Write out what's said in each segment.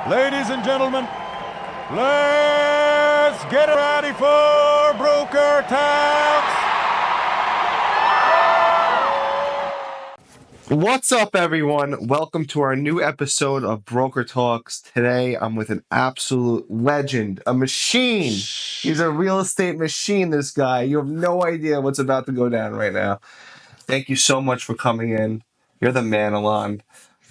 Ladies and gentlemen, let's get ready for Broker Talks. What's up, everyone? Welcome to our new episode of Broker Talks. Today, I'm with an absolute legend, a machine. He's a real estate machine, this guy. You have no idea what's about to go down right now. Thank you so much for coming in. You're the man, Allon.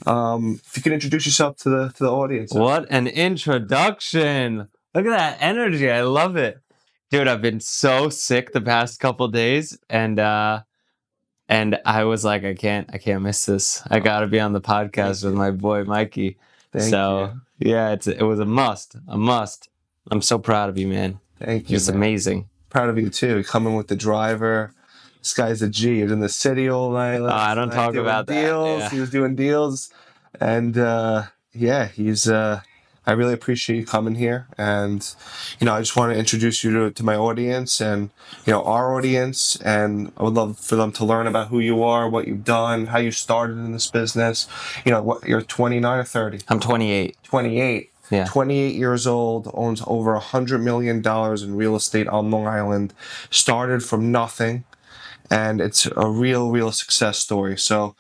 If you can introduce yourself to the audience. What an introduction. Look at that energy. I love it. Dude, I've been so sick the past couple days and I was like, I can't miss this. I got to be on the podcast with my boy Mikey. Thank you. Yeah, it was a must. I'm so proud of you, man. Thank you, Just man. Amazing. Proud of you, too. Coming with the driver. This guy's a G. He was in the city all night. I don't talk about deals. that. Yeah. He was doing deals. And, he's... I really appreciate you coming here. And, I just want to introduce you to my audience and, our audience. And I would love for them to learn about who you are, what you've done, how you started in this business. You're 29 or 30? I'm 28. 28. Yeah. 28 years old, owns over $100 million in real estate on Long Island, started from nothing, and it's a real success story. So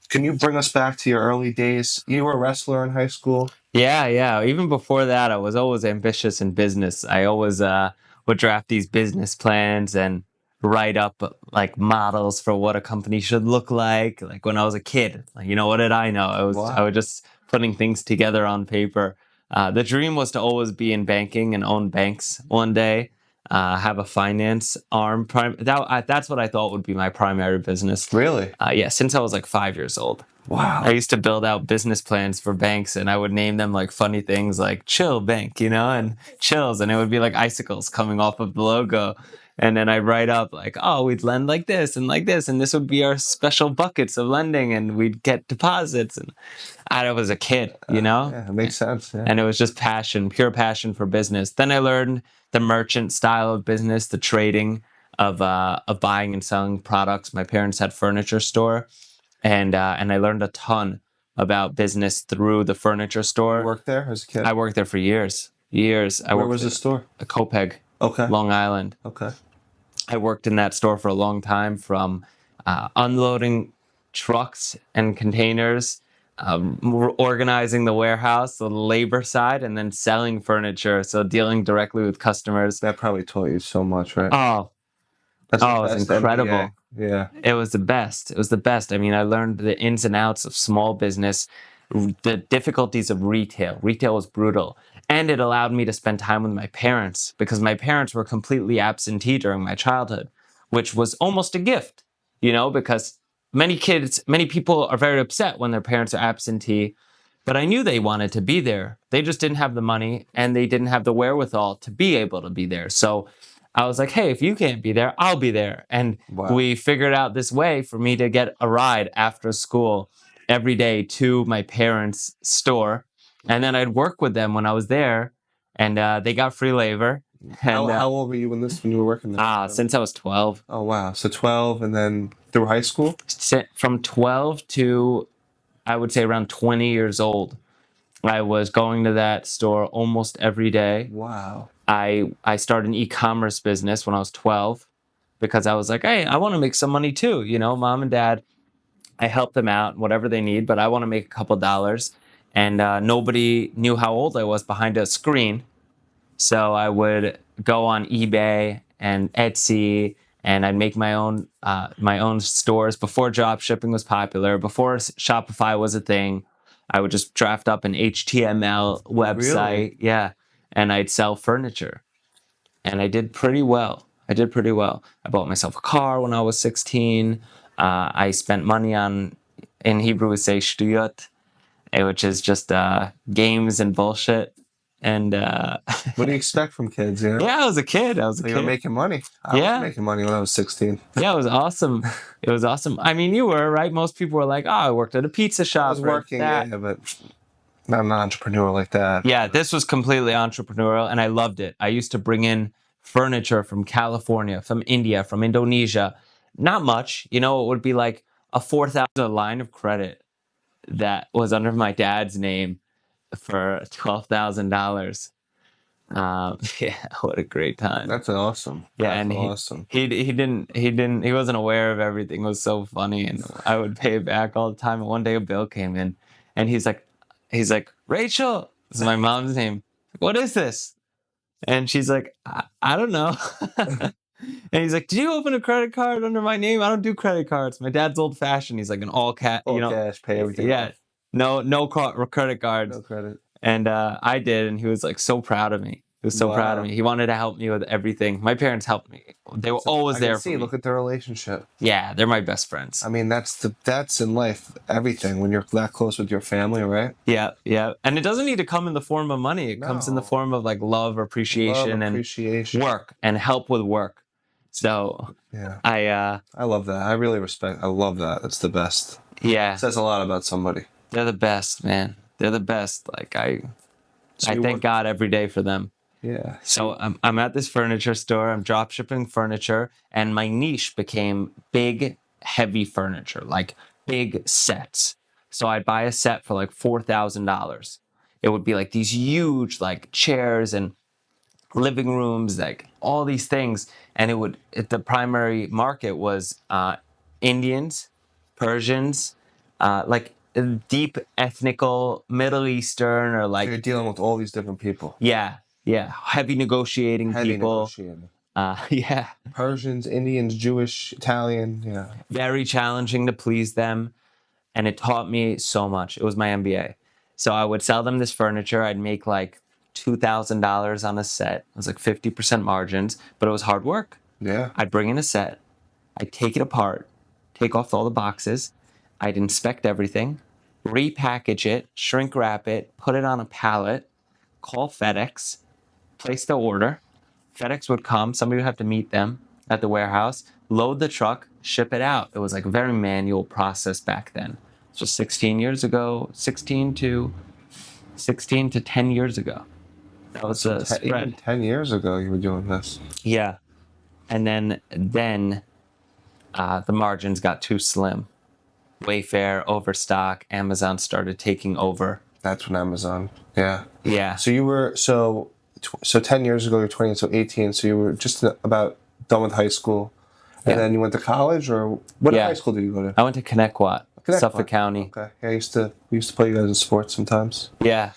can you bring us back to your early days? You were a wrestler in high school? Yeah. Even before that, I was always ambitious in business. I always would draft these business plans and write up like models for what a company should look like. Like when I was a kid, what did I know? I was just putting things together on paper. The dream was to always be in banking and own banks one day. Have a finance arm. That's what I thought would be my primary business. Really? Yeah, since I was like 5 years old. Wow. I used to build out business plans for banks, and I would name them like funny things like Chill Bank, and chills, and it would be like icicles coming off of the logo. And then I'd write up like, oh, we'd lend like this, and this would be our special buckets of lending, and we'd get deposits. And I was a kid, Yeah, it makes sense. Yeah. And it was just passion, pure passion for business. Then I learned the merchant style of business, the trading of buying and selling products. My parents had a furniture store. And I learned a ton about business through the furniture store. You worked there as a kid? I worked there for years. Where was the store? Copeg. Okay. Long Island. Okay. I worked in that store for a long time, from unloading trucks and containers, organizing the warehouse, the labor side, and then selling furniture. So dealing directly with customers. That probably taught you so much, right? It was incredible. MBA. Yeah. It was the best. I mean, I learned the ins and outs of small business, the difficulties of retail. Retail was brutal. And it allowed me to spend time with my parents, because my parents were completely absentee during my childhood, which was almost a gift, because many people are very upset when their parents are absentee. But I knew they wanted to be there. They just didn't have the money, and they didn't have the wherewithal to be able to be there. So I was like, hey, if you can't be there, I'll be there. And we figured out this way for me to get a ride after school every day to my parents' store. And then I'd work with them when I was there, and they got free labor. And, how old were you when you were working there? Since I was 12. Oh, wow. So 12 and then through high school? From 12 to, I would say, around 20 years old, I was going to that store almost every day. Wow. I started an e-commerce business when I was 12, because I was like, hey, I want to make some money too. Mom and dad, I help them out, whatever they need, but I want to make a couple dollars. And nobody knew how old I was behind a screen. So I would go on eBay and Etsy, and I'd make my own stores before drop shipping was popular, before Shopify was a thing. I would just draft up an HTML website. Really? Yeah. And I'd sell furniture. And I did pretty well. I bought myself a car when I was 16. I spent money on, in Hebrew we say shtuyot, which is just games and bullshit. And what do you expect from kids? Yeah, I was a kid. You were making money. I was making money when I was 16. Yeah, it was awesome. I mean, you were, right? Most people were like, oh, I worked at a pizza shop. I was working, but not an entrepreneur like that. Yeah, this was completely entrepreneurial, and I loved it. I used to bring in furniture from California, from India, from Indonesia. Not much. It would be like a $4,000 line of credit that was under my dad's name. for $12,000. Yeah, what a great time. That's awesome. Yeah, That's and awesome. he wasn't aware of everything. It was so funny, and I would pay it back all the time. And one day a bill came in, and he's like, Rachel, this is my mom's name. What is this? And she's like, I don't know. And he's like, did you open a credit card under my name? I don't do credit cards. My dad's old fashioned. He's like an all cat, All cash, pay everything yeah, off. no credit cards. No credit. And I did, and he was like so proud of me. He was so proud of Wow. me. He wanted to help me with everything. My parents helped me. They were always I there can for see. me. Look at their relationship. Yeah, they're my best friends. I mean, that's in life. Everything when you're that close with your family, right? Yeah, yeah. And it doesn't need to come in the form of money. It comes in the No. form of like love, appreciation, Appreciation. and work and help with work. So Yeah. I love that. I really respect. I love that. That's the best. yeah, It says a lot about somebody. they're the best, man. They're the best. Like I you thank work- God every day for them. Yeah. So I'm at this furniture store. I'm drop shipping furniture, and my niche became big, heavy furniture, like big sets. So I'd buy a set for like $4,000. It would be like these huge like chairs and living rooms, like all these things, and the primary market was Indians, Persians, like deep ethnical Middle Eastern or like So you're dealing with all these different people. yeah, yeah. Heavy negotiating Heavy people. negotiating. Yeah. Persians, Indians, Jewish, Italian. Yeah. Very challenging to please them. And it taught me so much. It was my MBA. So I would sell them this furniture. I'd make like $2,000 on a set. It was like 50% margins, but it was hard work. Yeah. I'd bring in a set. I'd take it apart, take off all the boxes. I'd inspect everything, repackage it, shrink wrap it, put it on a pallet, call FedEx, place the order. FedEx would come. Somebody would have to meet them at the warehouse, load the truck, ship it out. It was like a very manual process back then. So 16 years ago, 16 to 10 years ago. That was the Even spread. 10 years ago, you were doing this. Yeah. And then the margins got too slim. Wayfair, Overstock, Amazon started taking over. That's when Amazon. Yeah. Yeah. So you were so 10 years ago. You're 20, so 18. So you were just about done with high school, and Yeah. then you went to college, or what Yeah. high school did you go to? I went to Connecticut, Connecticut. Suffolk County. Okay. Yeah, we used to play you guys in sports sometimes. Yeah.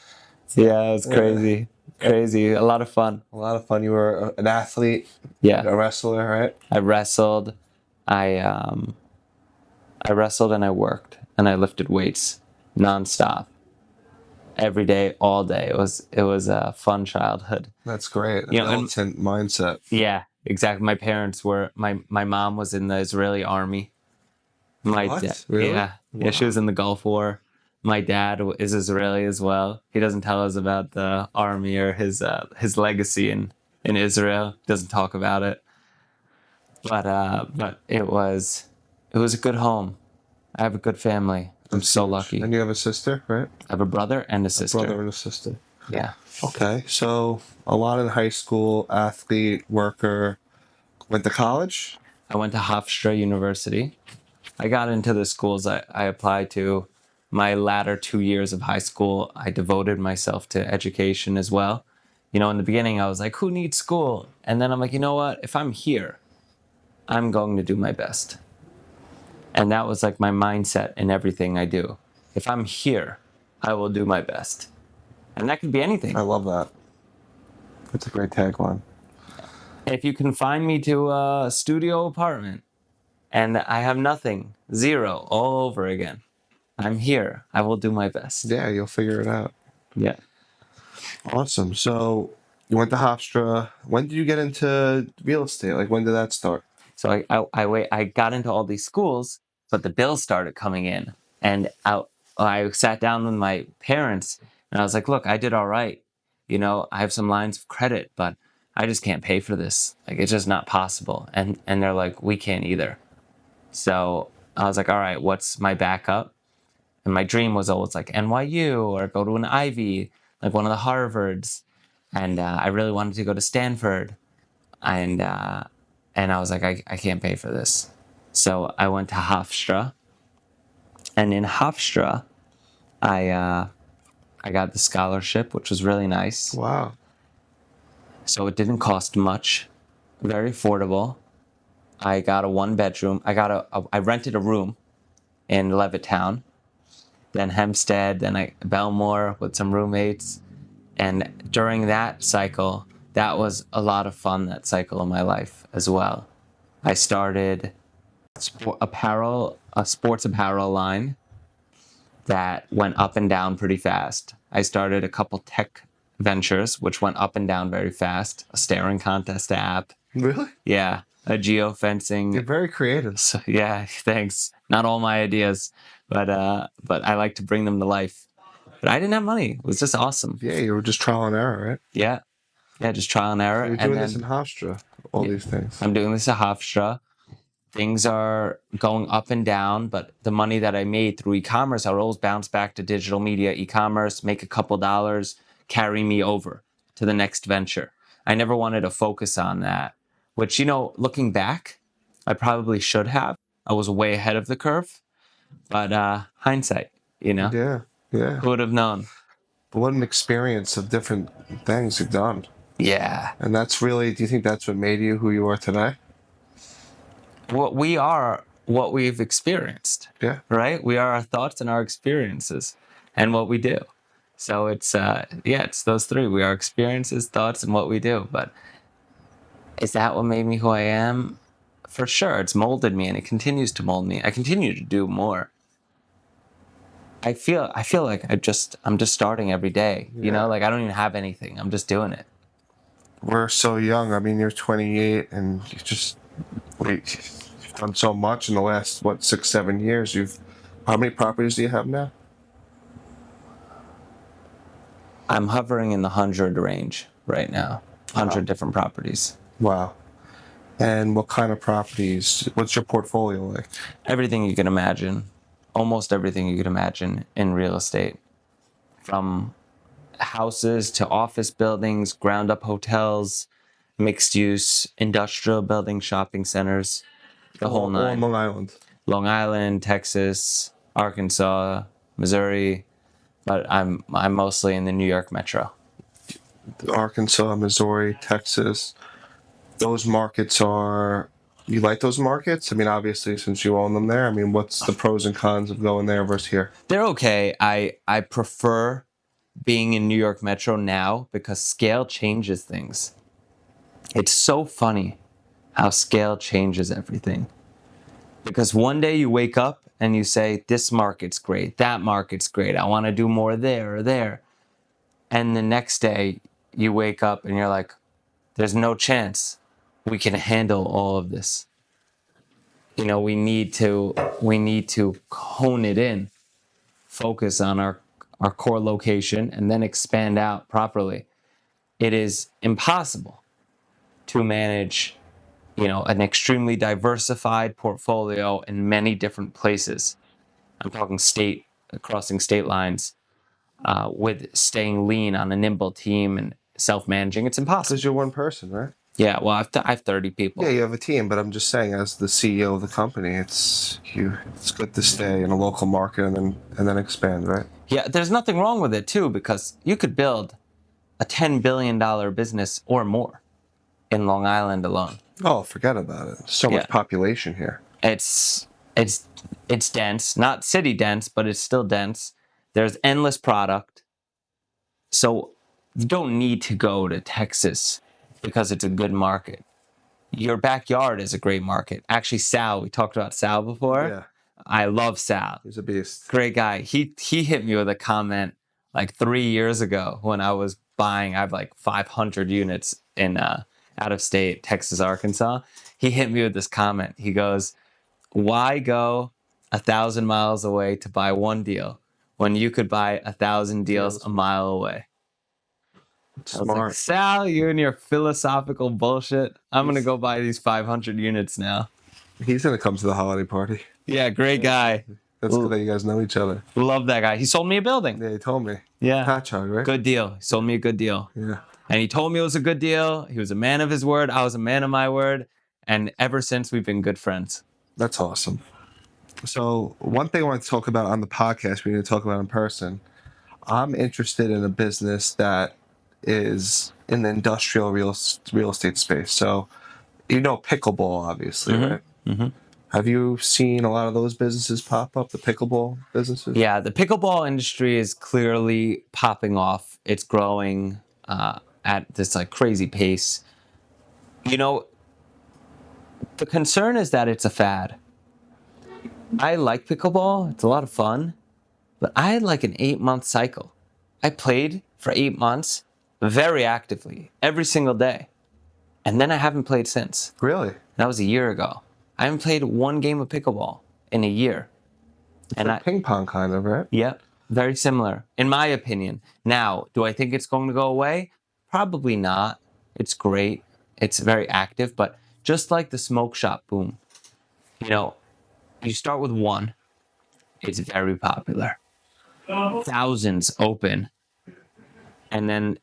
Yeah, it was crazy. Crazy. A lot of fun. A lot of fun. You were an athlete, Yeah. a wrestler, right? I wrestled. I wrestled and I worked and I lifted weights nonstop. Every day, all day. It was a fun childhood. That's great. You know, and- Militant mindset. Yeah, exactly. My parents were my mom was in the Israeli army. My What? dad, Really? yeah, yeah, she was in the Gulf War. My dad is Israeli as well. He doesn't tell us about the army or his legacy in Israel. Doesn't talk about it. But it was a good home. I have a good family. I'm so lucky. And you have a sister, right? I have a brother and a sister. Brother and a sister. Yeah. Okay, so a lot in high school, athlete, worker. Went to college? I went to Hofstra University. I got into the schools I applied to. My latter 2 years of high school, I devoted myself to education as well. You know, in the beginning, I was like, who needs school? And then I'm like, you know what? If I'm here, I'm going to do my best. And that was like my mindset in everything I do. If I'm here, I will do my best. And that could be anything. I love that. That's a great tagline. If you can find me to a studio apartment and I have nothing, zero, all over again, I'm here. I will do my best. Yeah, you'll figure it out. Yeah. Awesome. So you went to Hofstra. When did you get into real estate? Like, when did that start? So I got into all these schools, but the bills started coming in. And I sat down with my parents and I was like, look, I did all right. You know, I have some lines of credit, but I just can't pay for this. Like, it's just not possible. And they're like, we can't either. So I was like, all right, what's my backup? And my dream was always like NYU or go to an Ivy, like one of the Harvards. And I really wanted to go to Stanford. And I was like, I can't pay for this. So I went to Hofstra. And in Hofstra, I I got the scholarship, which was really nice. Wow. So it didn't cost much, very affordable. I got a 1 bedroom. I rented a room in Levittown, then Hempstead, then Belmore with some roommates. And during that cycle, that was a lot of fun, that cycle in my life as well. I started a sports apparel line that went up and down pretty fast. I started a couple tech ventures, which went up and down very fast. A staring contest app. Really? Yeah. A geofencing. You're very creative. So, yeah, thanks. Not all my ideas, but I like to bring them to life. But I didn't have money. It was just awesome. Yeah, you were just trial and error, right? Yeah. Yeah, just trial and error. You're doing this in Hofstra, all these things. I'm doing this at Hofstra. Things are going up and down, but the money that I made through e-commerce, I would always bounce back to digital media, e-commerce, make a couple dollars, carry me over to the next venture. I never wanted to focus on that, which, looking back, I probably should have. I was way ahead of the curve, but hindsight, Yeah, yeah. who would have known? But what an experience of different things you've done. Yeah. And that's really, do you think that's what made you who you are today? What we are, what we've experienced. Yeah. Right? We are our thoughts and our experiences and what we do. So it's those three. We are experiences, thoughts, and what we do. But is that what made me who I am? For sure. It's molded me and it continues to mold me. I continue to do more. I feel like I'm just starting every day. Yeah. Like I don't even have anything. I'm just doing it. We're so young. I mean, you're 28 and you've done so much in the last, 6, 7 years. How many properties do you have now? I'm hovering in the 100 range right now. 100 different properties. Wow. And what kind of properties? What's your portfolio like? Everything you can imagine. Almost everything you can imagine in real estate. From houses to office buildings, ground up hotels, mixed use, industrial buildings, shopping centers, the whole nine. All on Long Island. Long Island, Texas, Arkansas, Missouri, but I'm mostly in the New York metro. Arkansas, Missouri, Texas. Those markets you like those markets? I mean, obviously, since you own them there, I mean, what's the pros and cons of going there versus here? They're okay. I prefer being in New York metro now because scale changes things. It's so funny how scale changes everything. Because one day you wake up and you say, this market's great, that market's great, I want to do more there or there. And the next day you wake up and you're like, there's no chance we can handle all of this. We need to hone it in, focus on our core location, and then expand out properly. It is impossible to manage, an extremely diversified portfolio in many different places. I'm talking crossing state lines, with staying lean on a nimble team and self-managing. It's impossible. Because you're one person, right? Yeah, well, I have 30 people. Yeah, you have a team, but I'm just saying, as the CEO of the company, it's good to stay in a local market and then expand, right? Yeah, there's nothing wrong with it too, because you could build a $10 billion business or more in Long Island alone. Oh, forget about it. So much population here. It's dense, not city dense, but it's still dense. There's endless product. So you don't need to go to Texas because it's a good market. Your backyard is a great market. Actually, Sal, we talked about Sal before. Yeah. I love Sal. He's a beast. Great guy. He hit me with a comment like 3 years ago when I was buying. I have like 500 units in out of state, Texas, Arkansas. He hit me with this comment. He goes, "Why go 1,000 miles away to buy one deal when you could buy 1,000 deals a mile away?" I was like, Sal, you and your philosophical bullshit. I'm going to go buy these 500 units now. He's going to come to the holiday party. Yeah, great guy. That's good that you guys know each other. Love that guy. He sold me a building. Yeah, he told me. Yeah. Patchog, right? Good deal. He sold me a good deal. Yeah. And he told me it was a good deal. He was a man of his word. I was a man of my word. And ever since, we've been good friends. That's awesome. So one thing I want to talk about on the podcast, we need to talk about in person. I'm interested in a business that is in the industrial real estate space. So, pickleball, obviously, right? Mm-hmm. Have you seen a lot of those businesses pop up, the pickleball businesses? Yeah, the pickleball industry is clearly popping off. It's growing at this like crazy pace. You know, the concern is that it's a fad. I like pickleball. It's a lot of fun, but I had like an 8-month cycle. I played for 8 months very actively every single day. And then I haven't played since. Really? That was a year ago. I haven't played one game of pickleball in a year. It's like ping pong kind of, right? Yep, very similar, in my opinion. Now, do I think it's going to go away? Probably not. It's great. It's very active, but just like the smoke shop boom, you start with one. It's very popular. Thousands open, and then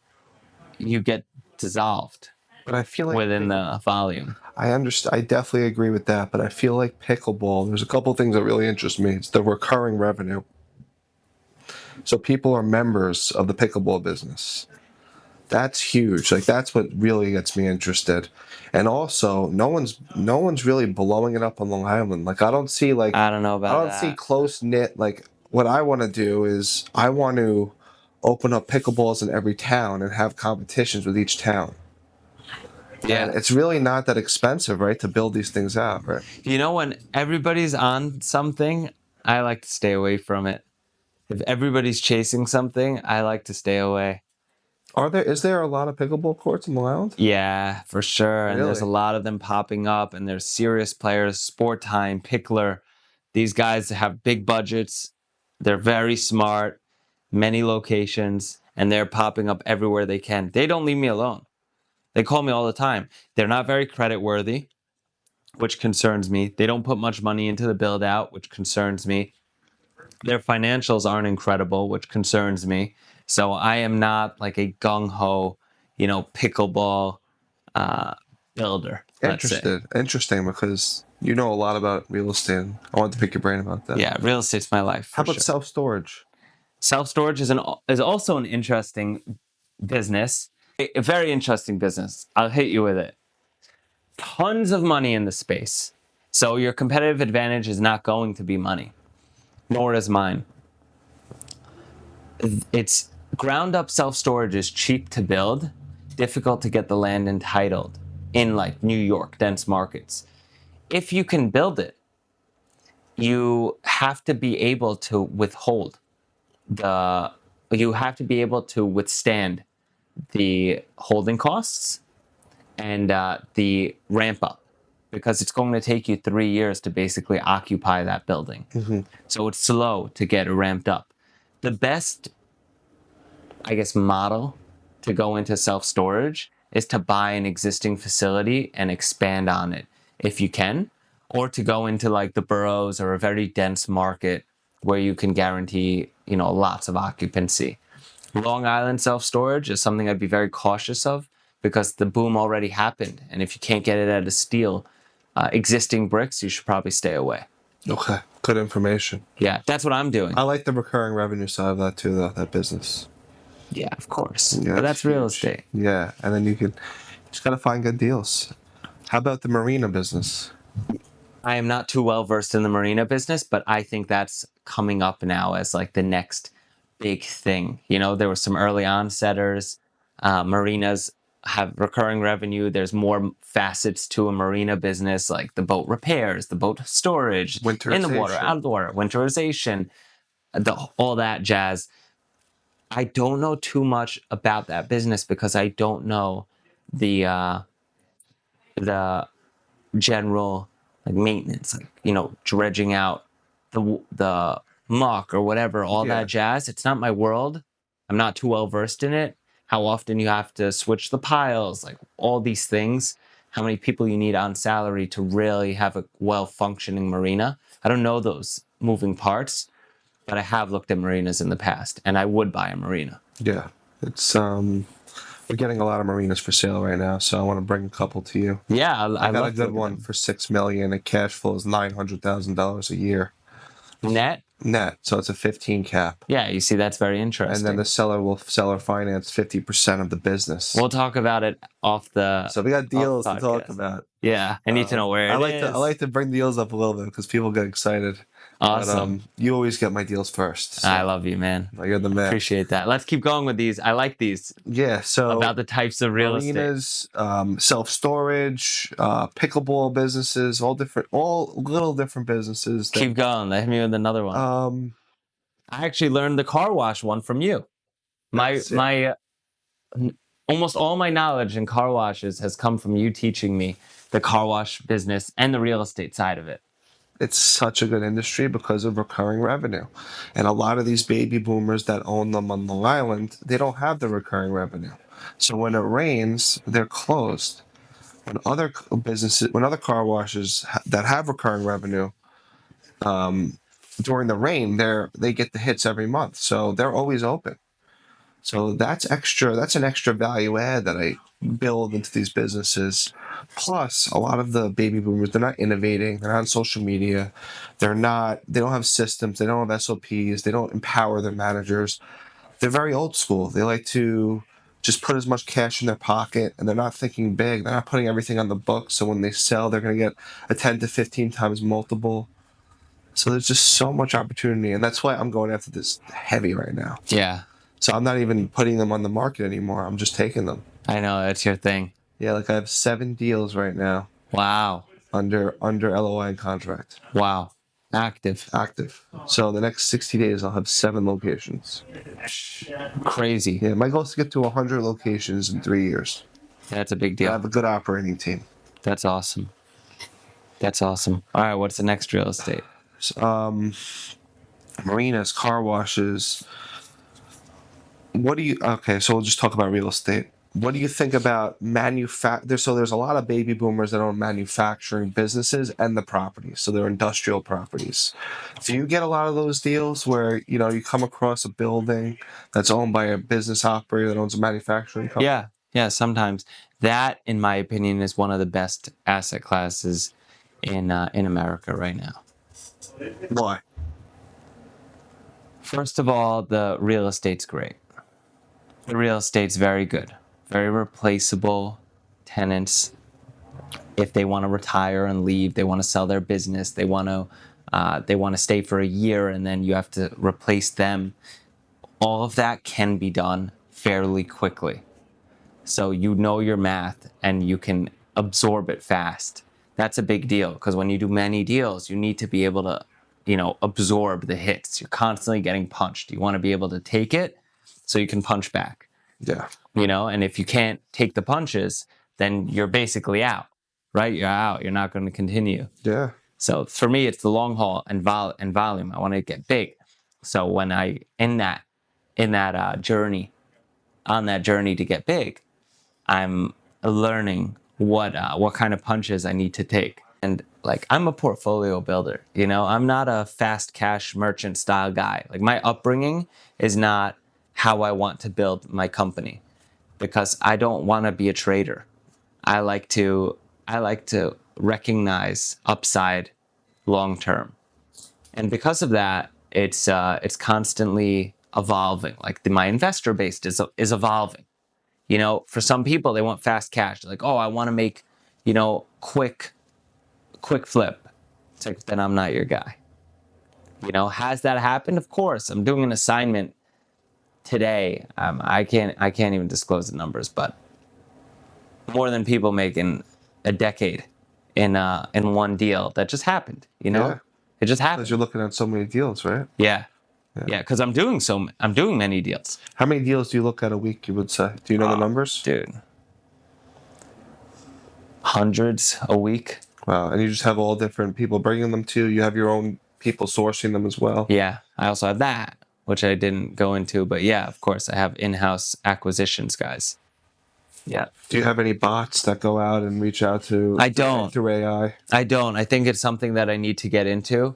you get dissolved But I feel like within the volume. I understand. I definitely agree with that. But I feel like pickleball. There's a couple things that really interest me. It's the recurring revenue. So people are members of the pickleball business. That's huge. Like that's what really gets me interested. And also, no one's really blowing it up on Long Island. Like I don't see I don't know about see that. close knit. Like what I want to do is I want to open up pickleballs in every town and have competitions with each town. Yeah. And it's really not that expensive, right, to build these things out, right? When everybody's on something, I like to stay away from it. If everybody's chasing something, I like to stay away. Is there a lot of pickleball courts in Long Island? Yeah, for sure. And there's a Really? lot of them popping up, and there's serious players, Sport Time, Pickler. These guys have big budgets. They're very smart, many locations, and they're popping up everywhere they can. They don't leave me alone. They call me all the time. They're not very credit worthy, which concerns me. They don't put much money into the build out, which concerns me. Their financials aren't incredible, which concerns me. So I am not like a gung ho, pickleball builder. Let's say. Interesting, because you know a lot about real estate. I want to pick your brain about that. Yeah, real estate's my life. How about sure. self-storage? Self-storage is also an interesting business. A very interesting business. I'll hit you with it. Tons of money in the space. So your competitive advantage is not going to be money, nor is mine. It's ground up self-storage is cheap to build, difficult to get the land entitled in like New York, dense markets. If you can build it, you have to be able to withstand the holding costs and the ramp up, because it's going to take you 3 years to basically occupy that building. Mm-hmm. So it's slow to get it ramped up. The best, model to go into self-storage is to buy an existing facility and expand on it if you can, or to go into like the boroughs or a very dense market where you can guarantee, lots of occupancy. Long Island self-storage is something I'd be very cautious of because the boom already happened. And if you can't get it at a steal, existing bricks, you should probably stay away. Okay, good information. Yeah, that's what I'm doing. I like the recurring revenue side of that too, though, that business. Yeah, of course. Yeah, But that's real huge. estate. Yeah, and then you just gotta find good deals. How about the marina business? I am not too well versed in the marina business, but I think that's coming up now as like the next big thing. There were some early onsetters. Marinas have recurring revenue. There's more facets to a marina business, like the boat repairs, the boat storage, in the water, out of the water, winterization, all that jazz. I don't know too much about that business because I don't know the general like maintenance, like dredging out the muck or whatever, all Yeah. that jazz. It's not my world. I'm not too well versed in it. How often you have to switch the piles, like all these things. How many people you need on salary to really have a well functioning marina. I don't know those moving parts, but I have looked at marinas in the past, and I would buy a marina. Yeah, it's we're getting a lot of marinas for sale right now, so I want to bring a couple to you. Yeah, I got love a to good look at one them. for $6 million, and cash flow is $900,000 a year. Net net, so it's a 15 cap. Yeah, you see, that's very interesting. And then the seller will seller finance 50% of the business. We'll talk about it off the. So we got deals to podcast. talk about. Yeah, I need to know where I it like is. I like to bring deals up a little bit because people get excited. Awesome. But, you always get my deels first. So. I love you, man. You're the man. Appreciate that. Let's keep going with these. I like these. Yeah. So about the types of real marinas, estate. Self-storage, pickleball businesses, all little different businesses. Keep going. Hit me with another one. I actually learned the car wash one from you. My almost all my knowledge in car washes has come from you teaching me the car wash business and the real estate side of it. It's such a good industry because of recurring revenue. And a lot of these baby boomers that own them on Long Island, they don't have the recurring revenue. So when it rains, they're closed. When other car washes that have recurring revenue, during the rain, they get the hits every month. So they're always open. So that's an extra value add that I build into these businesses. Plus, a lot of the baby boomers, they're not innovating. They're not on social media. They don't have systems. They don't have SOPs. They don't empower their managers. They're very old school. They like to just put as much cash in their pocket, and they're not thinking big. They're not putting everything on the books. So when they sell, they're going to get a 10 to 15 times multiple. So there's just so much opportunity. And that's why I'm going after this heavy right now. Yeah. So I'm not even putting them on the market anymore. I'm just taking them. I know, that's your thing. Yeah, like I have 7 deals right now. Wow. Under LOI and contract. Wow. Active. So the next 60 days, I'll have 7 locations. Crazy. Yeah, my goal is to get to 100 locations in 3 years. That's a big deal. I have a good operating team. That's awesome. All right, what's the next real estate? Marinas, car washes. Okay, so we'll just talk about real estate. What do you think about So there's a lot of baby boomers that own manufacturing businesses and the properties. So they're industrial properties. Do you get a lot of those deals where, you come across a building that's owned by a business operator that owns a manufacturing company? Yeah, sometimes. That, in my opinion, is one of the best asset classes in America right now. Why? First of all, the real estate's great. The real estate's very good. Very replaceable tenants. If they want to retire and leave, they want to sell their business, they want to stay for a year and then you have to replace them. All of that can be done fairly quickly. So you know your math and you can absorb it fast. That's a big deal because when you do many deals, you need to be able to, absorb the hits. You're constantly getting punched. You want to be able to take it so you can punch back. Yeah. And if you can't take the punches, then you're basically out, right? You're out. You're not going to continue. Yeah. So for me, it's the long haul and volume. I want to get big. So when on that journey to get big, I'm learning what kind of punches I need to take. And I'm a portfolio builder, I'm not a fast cash merchant style guy. My upbringing is not how I want to build my company because I don't want to be a trader. I like to recognize upside long term. And because of that, it's constantly evolving. My investor base is evolving. For some people, they want fast cash. They're oh, I want to make, quick flip. It's then I'm not your guy. Has that happened? Of course. I'm doing an assignment today. I can't even disclose the numbers, but more than people make in a decade in one deal that just happened. Yeah. It just happened. Because you're looking at so many deals, right? Yeah. Because I'm doing many deals. How many deals do you look at a week, you would say? Do you know the numbers? Dude. Hundreds a week. Wow. And you just have all different people bringing them to you. You have your own people sourcing them as well. Yeah. I also have that, which I didn't go into. But yeah, of course, I have in-house acquisitions guys. Yeah. Do you have any bots that go out and reach out to? I don't. Through AI? I don't. I think it's something that I need to get into.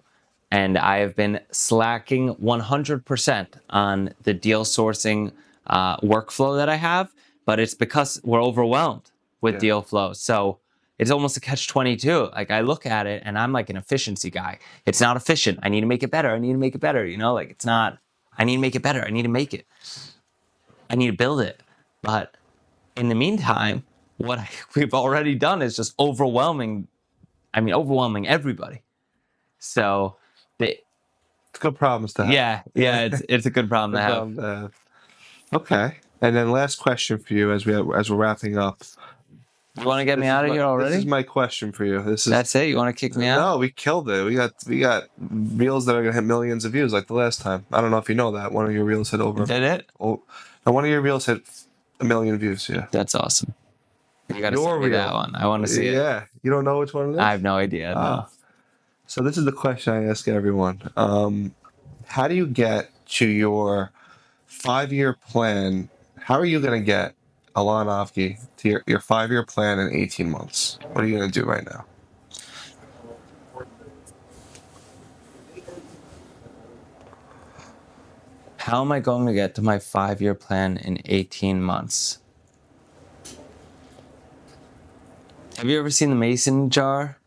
And I have been slacking 100% on the deal sourcing workflow that I have. But it's because we're overwhelmed with deal flow. So, it's almost a catch-22. Like I look at it and I'm like an efficiency guy. It's not efficient. I need to make it better. I need to make it better. You know, like it's not, I need to make it better. I need to make it. I need to build it. But in the meantime, we've already done is just overwhelming everybody. So It's good problems to have. yeah, it's a good problem to Good have. problem to have. Okay. And then last question for you as we're wrapping up. You want to get me out of here already? This is my question for you. That's it? You want to kick me out? No, we killed it. We got reels that are gonna hit millions of views like the last time. I don't know if you know that. One of your reels hit over. Did it? Oh, and one of your reels hit 1 million views. Yeah. That's awesome. You got to Your send me reel. that one. I want to see it. Yeah. You don't know which one it is? I have no idea. No. So this is the question I ask everyone. How do you get to your 5-year plan? How are you going to get Allon Avgi to your 5-year plan in 18 months? What are you going to do right now? How am I going to get to my 5-year plan in 18 months? Have you ever seen the mason jar?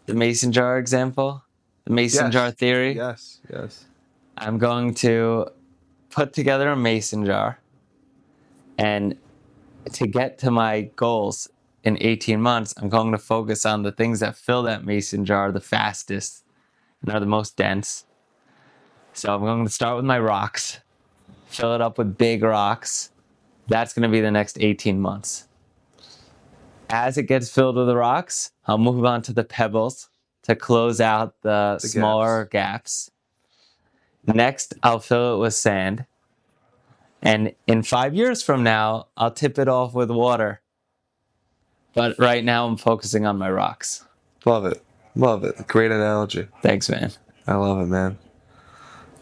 The mason jar example? The mason jar theory? Yes. I'm going to put together a mason jar, and to get to my goals in 18 months, I'm going to focus on the things that fill that mason jar the fastest and are the most dense. So I'm going to start with my rocks, fill it up with big rocks. That's going to be the next 18 months. As it gets filled with the rocks, I'll move on to the pebbles to close out the smaller gaps. Next, I'll fill it with sand. And in 5 years from now, I'll tip it off with water. But right now, I'm focusing on my rocks. Love it. Great analogy. Thanks, man. I love it, man.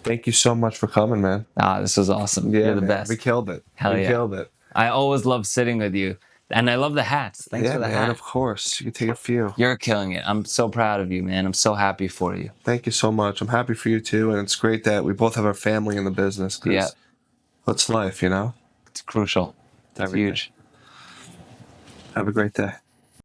Thank you so much for coming, man. This was awesome. Yeah, You're the man. best. We killed it. Hell yeah. Killed it. I always love sitting with you. And I love the hats. Thanks for the hat. Of course. You can take a few. You're killing it. I'm so proud of you, man. I'm so happy for you. Thank you so much. I'm happy for you too, and it's great that we both have our family in the business. 'Cause Yeah. What's life, you know? It's crucial. It's huge. Have a great day.